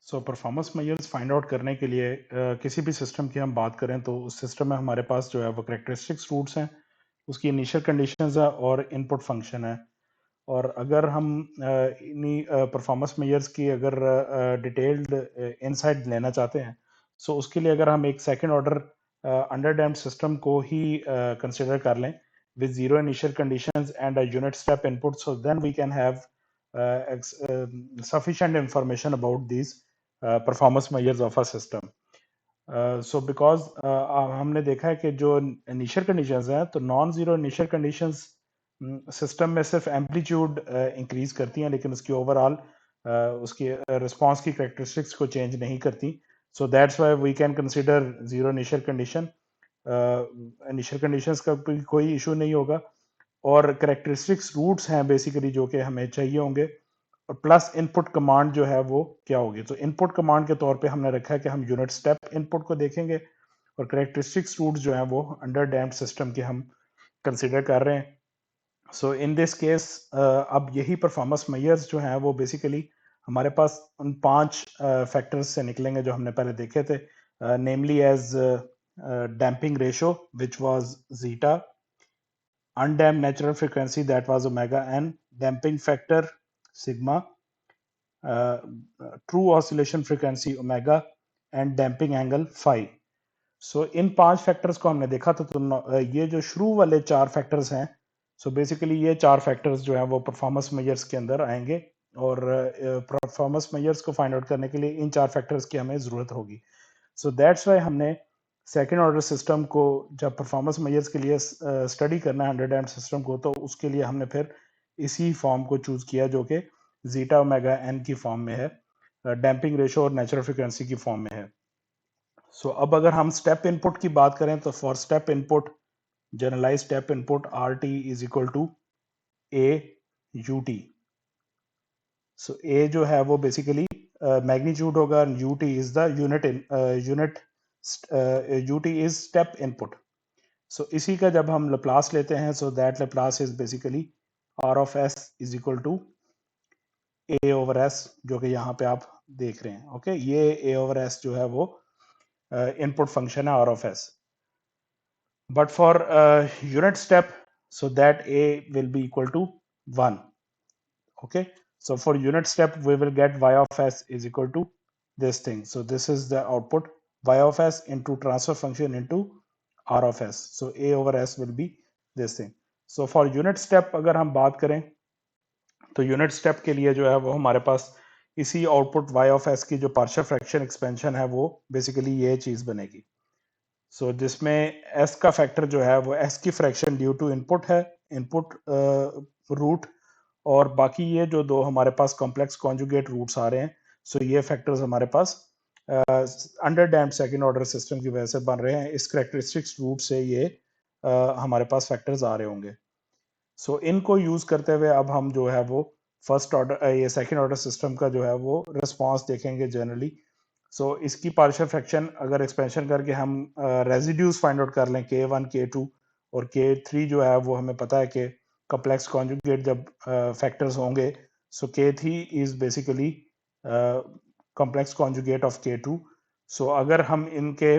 So performance measures find out करने के लिए किसी भी सिस्टम की हम बात करें तो उस सिस्टम में हमारे पास जो है वो करेक्टरिस्टिक्स रूट्स हैं, उसकी इनिशियल कंडीशंस है और इनपुट फंक्शन है। और अगर हम इन्हीं परफॉर्मेंस मेजर्स की अगर डिटेल्ड इनसाइट लेना चाहते हैं, सो उसके लिए अगर हम एक second order under damped system को ही कंसिडर कर लें with zero initial conditions and a unit step input, so then we can have sufficient information about these performance measures of a system. So because हमने देखा है कि जो initial conditions हैं तो non zero initial conditions system में सिर्फ amplitude increase करती हैं, लेकिन उसकी ओवरऑल उसकी रिस्पांस की करेक्टरिस्टिक्स को चेंज नहीं करती। So that's why we can consider zero initial condition. Initial conditions का कोई इशू नहीं होगा और करेक्टरिस्टिक्स रूट्स हैं बेसिकली जो कि हमें चाहिए होंगे, और प्लस इनपुट कमांड जो है वो क्या होगी। तो इनपुट कमांड के तौर पे हमने रखा है कि हम यूनिट स्टेप इनपुट को देखेंगे और करेक्टरिस्टिक्स रूट्स जो है वो अंडर डैम्प्ड सिस्टम के हम कंसिडर कर रहे हैं। सो इन दिस केस अब यही परफॉर्मेंस मेजर्स जो हैं वो बेसिकली हमारे पास उन 5 फैक्टर्स से निकलेंगे जो हमने पहले देखे थे, namely as damping ratio which was zeta, undamped natural frequency that was omega n, damping factor sigma, uh, true oscillation frequency omega and damping angle phi. So in 5 factors को हमने देखा था। तो ये जो शुरू वाले 4 फैक्टर्स हैं, सो बेसिकली ये 4 फैक्टर्स जो हैं वो परफॉर्मेंस मेजर्स के अंदर आएंगे और परफॉर्मेंस मेजर्स को फाइंड आउट करने के लिए इन 4 फैक्टर्स की हमें ज़रूरत होगी। सो दैट्स वाई हमने सेकेंड ऑर्डर सिस्टम को जब परफॉर्मेंस मेजर्स के लिए स्टडी करना है अंडर डैम्प्ड सिस्टम को, तो उसके लिए हमने फिर इसी फॉर्म को चूज किया जो कि जीटा ओमेगा एन की फॉर्म में है, डैम्पिंग रेशो और नेचुरल फ्रिक्वेंसी की फॉर्म में है। सो अब अगर हम स्टेप इनपुट की बात करें तो for step input, generalize step input R T is equal to A U T. So A जो है वो बेसिकली मैग्नीट्यूड होगा, U T is the unit U T is step input. So इसी का जब हम लप्लास लेते हैं, so that Laplace is basically R of S is equal to A over S, जो कि यहाँ पे आप देख रहे हैं। ओके, ये ए ओवर एस जो है वो इनपुट फंक्शन है R of s. But for unit step, so that a will be equal to 1. Okay, so for unit step we will get y of s is equal to this thing. So this is the output, y of s into transfer function into r of s. So a over s will be this thing. So for unit step अगर हम बात करें तो unit step के लिए जो है वो हमारे पास इसी आउटपुट y ऑफ s की जो पार्शियल फ्रैक्शन एक्सपेंशन है वो बेसिकली ये चीज बनेगी। सो जिसमें s का फैक्टर जो है वो s की फ्रैक्शन ड्यू टू इनपुट है, इनपुट रूट, और बाकी ये जो दो हमारे पास कॉम्प्लेक्स कॉन्जुगेट रूट्स आ रहे हैं, सो ये फैक्टर्स हमारे पास underdamped second order system की वजह से बन रहे हैं। इस करेक्टरिस्टिक्स रूट से ये हमारे पास फैक्टर्स आ रहे होंगे। सो इनको यूज करते हुए अब हम जो है वो फर्स्ट ऑर्डर ये सेकंड ऑर्डर सिस्टम का जो है वो रिस्पांस देखेंगे जनरली। सो इसकी पार्शियल फ्रैक्शन अगर एक्सपेंशन करके हम रेजिड्यूज फाइंड आउट कर लें K1 K2 और K3 जो है वो हमें पता है कि कॉम्प्लेक्स कॉन्जुगेट जब फैक्टर्स होंगे, सो K3 is basically complex conjugate of K2। सो अगर हम इनके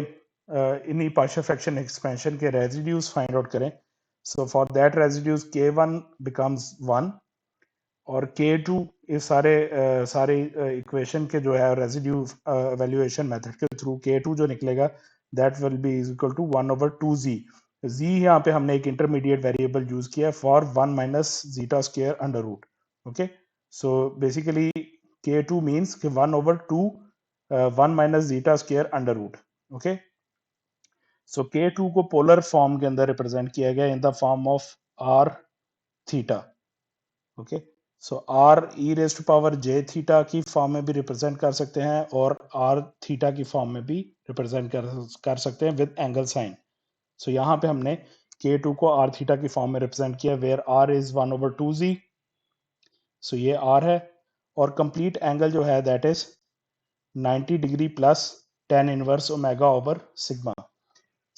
इन्हीं पार्शियल फ्रैक्शन एक्सपेंशन के रेजिड्यूज फाइंड आउट करें, so for that residues K1 becomes 1 और K2 इस सारे इक्वेशन के जो है रेजिड्यू एवेल्युएशन मेथड के थ्रू K2 जो निकलेगा that will be is equal to 1 over 2z। z यहाँ पे हमने एक इंटरमीडिएट वेरिएबल यूज किया है for 1 minus zeta square under root। Okay, so basically K2 means कि 1 over 2 1 minus zeta square under root। Okay, so K2 को polar form के अंदर रिप्रेजेंट किया गया in the form of R theta. Okay, so R e raise to power j theta की form में भी represent कर सकते हैं और R थीटा की फॉर्म में भी रिप्रेजेंट कर सकते हैं विद एंगल साइन। सो यहाँ पे हमने K2 को R थीटा की फॉर्म में रिप्रेजेंट किया where R is 1 over 2z। So ये R है और कंप्लीट एंगल जो है that is 90 degree plus tan inverse omega over sigma.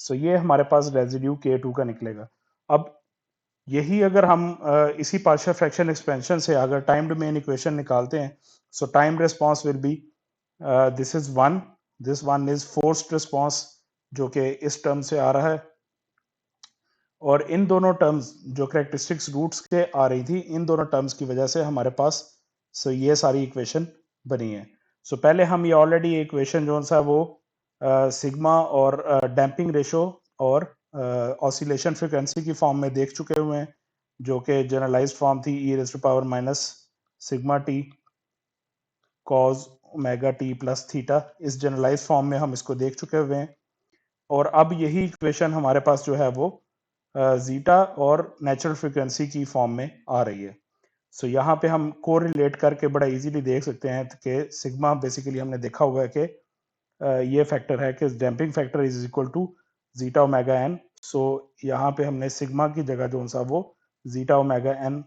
So ये हमारे पास रेजिड्यू K2 का निकलेगा। अब यही अगर हम इसी पार्शियल फ्रैक्शन एक्सपेंशन से अगर टाइम डोमेन इक्वेशन निकालते हैं, सो time response will be this is one, this one is forced response जो कि इस टर्म से आ रहा है, और इन दोनों टर्म्स जो करेक्टरिस्टिक्स रूट्स के आ रही थी, इन दोनों टर्म्स की वजह से हमारे पास ये सारी इक्वेशन बनी है। पहले हम ये ऑलरेडी इक्वेशन जो सा वो सिग्मा और डैम्पिंग रेशो और ऑसिलेशन फ्रिक्वेंसी की फॉर्म में देख चुके हुए हैं, जो कि जनरलाइज्ड फॉर्म थी e raise to power minus sigma t cos omega t plus theta. इस जनरलाइज फॉर्म में हम इसको देख चुके हुए हैं, और अब यही इक्वेशन हमारे पास जो है वो जीटा और नेचुरल फ्रिक्वेंसी की फॉर्म में आ रही है। यहाँ पे हम को रिलेट करके बड़ा इजीली देख सकते हैं कि सिग्मा बेसिकली हमने देखा हुआ है कि ये फैक्टर है कि damping factor is equal to zeta omega n. यहाँ पे हमने सिग्मा की जगह जो सा वो जीटा ओमेगा एन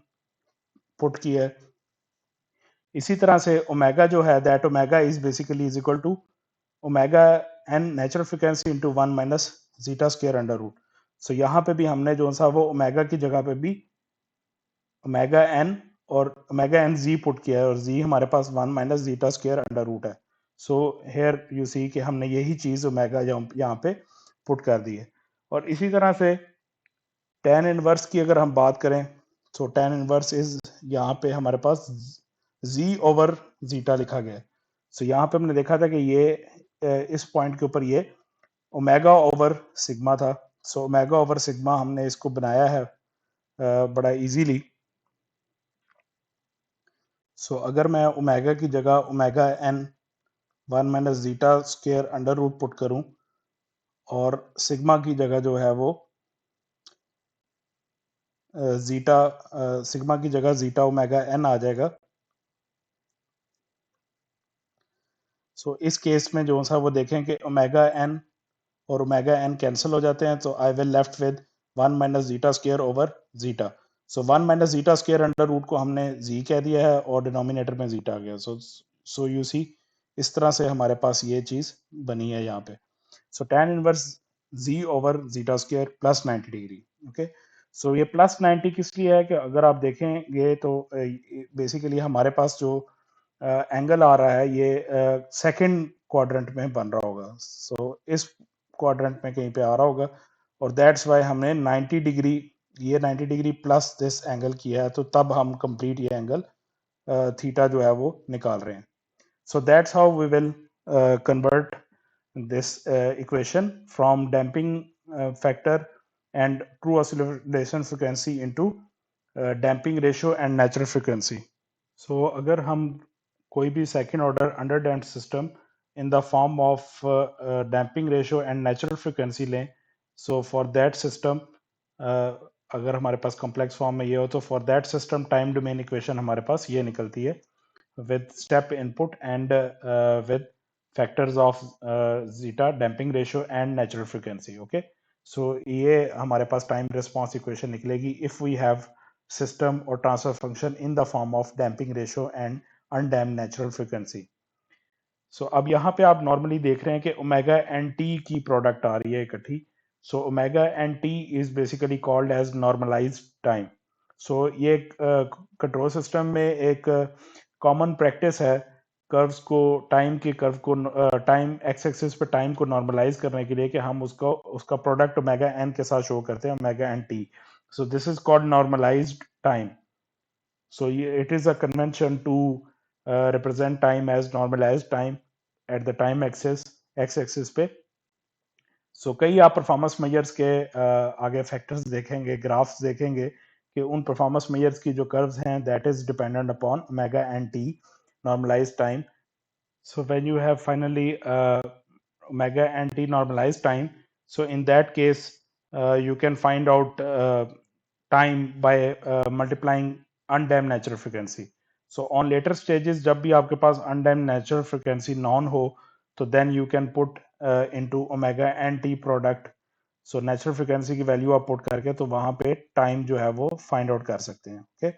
पुट किया है। इसी तरह से ओमेगा जो है that omega is basically is equal to omega n natural frequency into one minus zeta square under root. यहाँ पे भी हमने जो सा वो ओमेगा की जगह पे भी ओमेगा एन और ओमेगा एन जी पुट किया है, और जी हमारे पास one minus zeta square under root है। हेयर यू सी कि हमने यही चीज ओमेगा यहाँ पे पुट कर दी है। और इसी तरह से टेन इनवर्स की अगर हम बात करें, तो टेन इनवर्स इज यहाँ पे हमारे पास जी ओवर जीटा लिखा गया है। यहाँ पे हमने देखा था कि ये इस पॉइंट के ऊपर ये ओमेगा ओवर सिग्मा था। ओमेगा ओवर सिग्मा हमने इसको बनाया है बड़ा इजीली। अगर मैं ओमेगा की जगह omega n one minus zeta square under root put करूं, और सिग्मा की जगह जो है वो जीटा सिग्मा की जगह जीटा ओमेगा एन आ जाएगा। इस केस में जो सा वो देखें कि ओमेगा एन और ओमेगा एन कैंसिल हो जाते हैं, तो I will left with one minus zeta square over zeta. One minus zeta square under root को हमने जी कह दिया है और डिनोमिनेटर में जीटा आ गया। यू सी इस तरह से हमारे पास ये चीज बनी है यहाँ पे। tan inverse G over zeta square plus 90 degree. Okay, ये प्लस 90 किस लिए है कि अगर आप देखेंगे तो बेसिकली हमारे पास जो एंगल आ रहा है ये सेकंड क्वाड्रेंट में बन रहा होगा। इस क्वाड्रेंट में कहीं पे आ रहा होगा, और दैट्स वाई हमने 90 डिग्री, ये 90 डिग्री प्लस दिस एंगल किया है, तो तब हम कंप्लीट ये एंगल थीटा जो है वो निकाल रहे हैं। That's how we will convert this equation from damping factor and true oscillation frequency into damping ratio and natural frequency. अगर हम कोई भी second order under damped system in the form of damping ratio and natural frequency लें, for that system अगर हमारे पास complex form में ये हो, तो for that system time domain equation हमारे पास ये निकलती है with step input and with factors of zeta, damping ratio and natural frequency. Okay, ये हमारे पास time response equation निकलेगी if we have system or transfer function in the form of damping ratio and undamped natural frequency. अब यहाँ पे आप normally देख रहे हैं कि ओमेगा एन टी की प्रोडक्ट आ रही है इकट्ठी। Omega n t is basically called as normalized time. ये कंट्रोल सिस्टम में एक कॉमन प्रैक्टिस है कर्व्स को, टाइम के कर्व को, टाइम एक्स एक्सिस पे टाइम को नॉर्मलाइज करने के लिए कि हम उसको उसका प्रोडक्ट ओमेगा एन के साथ शो करते हैं, omega n t. This is called normalized time. it is a convention to represent time as normalized time at the time axis, x axis पे। कई आप परफॉर्मेंस मेजर्स के आगे फैक्टर्स देखेंगे, ग्राफ्स देखेंगे कि उन परफॉर्मेंस मेजर्स की जो कर्व्स हैं that is dependent upon omega n t normalized time. when you have finally omega and t normalized time, in that case you can find out time by multiplying undamped natural frequency. On later stages जब भी आपके पास undamped natural frequency known हो, तो then you can put into omega and t product. Natural frequency की value आप put करके तो वहां पे टाइम जो है वो फाइंड आउट कर सकते हैं। ओके,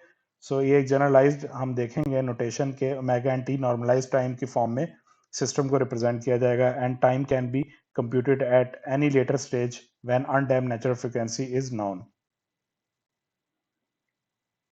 ये एक जनरलाइज्ड हम देखेंगे नोटेशन के omega and t normalized time की फॉर्म में सिस्टम को रिप्रेजेंट किया जाएगा, and time can be computed at any later stage when undamped natural frequency is known.